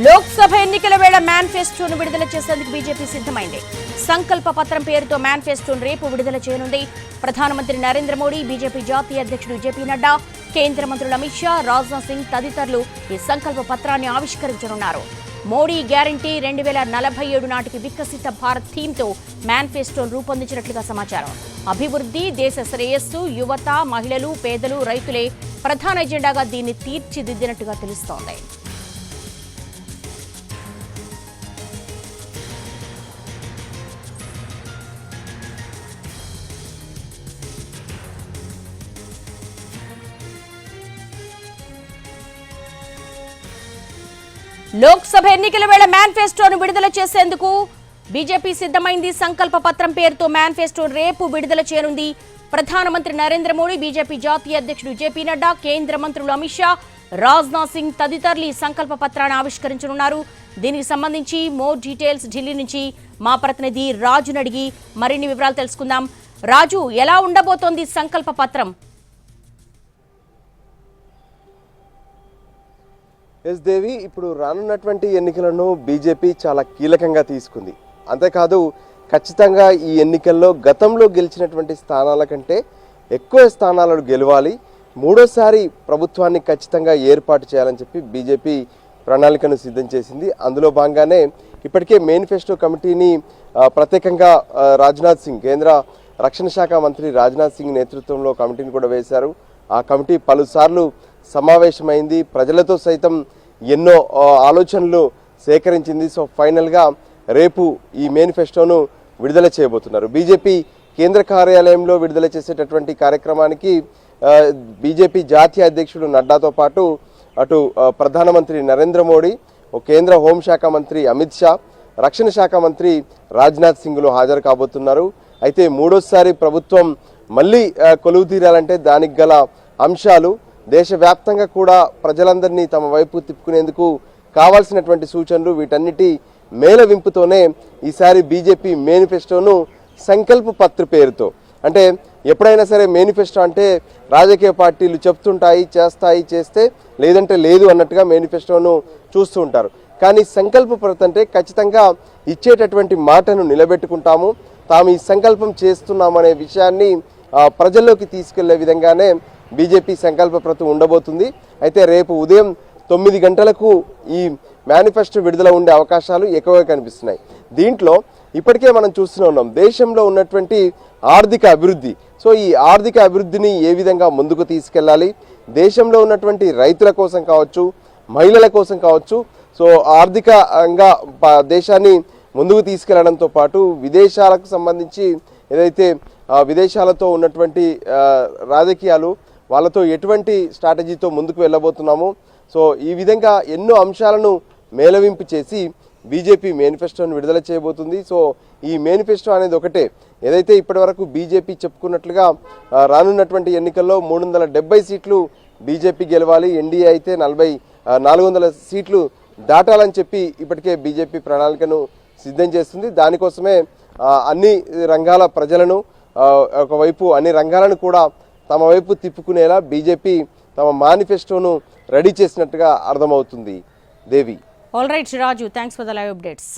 లోక్సభ ఎన్నికల వేళ మేనిఫెస్టోను విడుదల చేసేందుకు బీజేపీ సిద్ధమైంది. సంకల్ప పత్రం పేరుతో మేనిఫెస్టోను రేపు విడుదల చేయనుంది. ప్రధానమంత్రి నరేంద్ర మోడీ, బీజేపీ జాతీయ అధ్యక్షుడు జేపీ నడ్డా, కేంద్ర మంత్రులు అమిత్ షా, రాజ్నాథ్ సింగ్ తదితరులు ఈ సంకల్ప పత్రాన్ని ఆవిష్కరించనున్నారు. మోడీ గ్యారంటీ 2047 నాటికి వికసిత భారత్ థీమ్తో మేనిఫెస్టోను రూపొందించినట్లుగా సమాచారం. అభివృద్ధి, దేశ శ్రేయస్సు, యువత, మహిళలు, పేదలు, రైతులే ప్రధాన ఎజెండాగా దీన్ని తీర్చిదిద్దినట్టుగా తెలుస్తోంది. లోక్సభ ఎన్నికల వేళ మేనిఫెస్టోను విడుదల చేసేందుకు బీజేపీ సిద్ధమైంది. సంకల్ప పత్రం పేరుతో మేనిఫెస్టోను రేపు విడుదల చేయనుంది. ప్రధానమంత్రి నరేంద్ర మోడీ, బీజేపీ జాతీయ అధ్యక్షుడు జేపీ నడ్డా, కేంద్ర మంత్రులు అమిత్ షా, రాజ్నాథ్ సింగ్ తదితరులు ఈ సంకల్ప పత్రాన్ని ఆవిష్కరించనున్నారు. దీనికి సంబంధించి మోర్ డీటెయిల్స్ ఢిల్లీ నుంచి మా ప్రతినిధి రాజును అడిగి మరిన్ని వివరాలు తెలుసుకుందాం. రాజు, ఎలా ఉండబోతోంది సంకల్ప పత్రం? ఎస్ దేవి, ఇప్పుడు రానున్నటువంటి ఎన్నికలను బీజేపీ చాలా కీలకంగా తీసుకుంది. అంతేకాదు, ఖచ్చితంగా ఈ ఎన్నికల్లో గతంలో గెలిచినటువంటి స్థానాల కంటే ఎక్కువ స్థానాలను గెలవాలి, మూడోసారి ప్రభుత్వాన్ని ఖచ్చితంగా ఏర్పాటు చేయాలని చెప్పి బీజేపీ ప్రణాళికను సిద్ధం చేసింది. అందులో భాగంగానే ఇప్పటికే మేనిఫెస్టో కమిటీని ప్రత్యేకంగా రాజ్నాథ్ సింగ్, కేంద్ర రక్షణ శాఖ మంత్రి రాజ్నాథ్ సింగ్ నేతృత్వంలో కమిటీని కూడా వేశారు. ఆ కమిటీ పలుసార్లు సమావేశమైంది, ప్రజలతో సైతం ఎన్నో ఆలోచనలు సేకరించింది. సో ఫైనల్గా రేపు ఈ మేనిఫెస్టోను విడుదల చేయబోతున్నారు. బీజేపీ కేంద్ర కార్యాలయంలో విడుదల చేసేటటువంటి కార్యక్రమానికి బీజేపీ జాతీయ అధ్యక్షుడు నడ్డాతో పాటు అటు ప్రధానమంత్రి నరేంద్ర మోడీ, కేంద్ర హోంశాఖ మంత్రి అమిత్ షా, రక్షణ శాఖ మంత్రి రాజ్నాథ్ సింగ్లు హాజరు కాబోతున్నారు. అయితే మూడోసారి ప్రభుత్వం మళ్ళీ కొలువు తీరాలంటే దానికి గల అంశాలు, దేశవ్యాప్తంగా కూడా ప్రజలందరినీ తమ వైపు తిప్పుకునేందుకు కావాల్సినటువంటి సూచనలు, వీటన్నిటి మేళవింపుతోనే ఈసారి బీజేపీ మేనిఫెస్టోను సంకల్ప పత్ర పేరుతో, అంటే ఎప్పుడైనా సరే మేనిఫెస్టో అంటే రాజకీయ పార్టీలు చెప్తుంటాయి, చేస్తాయి, చేస్తే లేదంటే లేదు అన్నట్టుగా మేనిఫెస్టోను చూస్తూ ఉంటారు. కానీ సంకల్ప పత్రం అంటే ఖచ్చితంగా ఇచ్చేటటువంటి మాటను నిలబెట్టుకుంటాము, తాము ఈ సంకల్పం చేస్తున్నామనే విషయాన్ని ప్రజల్లోకి తీసుకెళ్లే విధంగానే బీజేపీ సంకల్ప పత్రం ఉండబోతుంది. అయితే రేపు ఉదయం 9 గంటలకు ఈ మేనిఫెస్టో విడుదల ఉండే అవకాశాలు ఎక్కువగా కనిపిస్తున్నాయి. దీంట్లో ఇప్పటికే మనం చూస్తూనే ఉన్నాం దేశంలో ఉన్నటువంటి ఆర్థిక అభివృద్ధి. సో ఈ ఆర్థిక అభివృద్ధిని ఏ విధంగా ముందుకు తీసుకెళ్ళాలి, దేశంలో ఉన్నటువంటి రైతుల కోసం కావచ్చు, మహిళల కోసం కావచ్చు, సో ఆర్థికంగా దేశాన్ని ముందుకు తీసుకెళ్లడంతో పాటు విదేశాలకు సంబంధించి ఏదైతే విదేశాలతో ఉన్నటువంటి రాజకీయాలు, వాళ్ళతో ఎటువంటి స్ట్రాటజీతో ముందుకు వెళ్ళబోతున్నాము, సో ఈ విధంగా ఎన్నో అంశాలను మేళవింపు చేసి బీజేపీ మేనిఫెస్టోను విడుదల చేయబోతుంది. సో ఈ మేనిఫెస్టో అనేది ఒకటే, ఏదైతే ఇప్పటి వరకు బీజేపీ చెప్పుకున్నట్లుగా రానున్నటువంటి ఎన్నికల్లో 370 సీట్లు బీజేపీ గెలవాలి, ఎన్డీఏ అయితే 400 సీట్లు దాటాలని చెప్పి ఇప్పటికే బీజేపీ ప్రణాళికను సిద్ధం చేస్తుంది. దానికోసమే అన్ని రంగాల ప్రజలను, ఒకవైపు అన్ని రంగాలను కూడా తమ వైపు తిప్పుకునేలా బీజేపీ తమ మేనిఫెస్టోను రెడీ చేసినట్టుగా అర్థమవుతుంది. Devi. All right Raju, thanks for the live updates.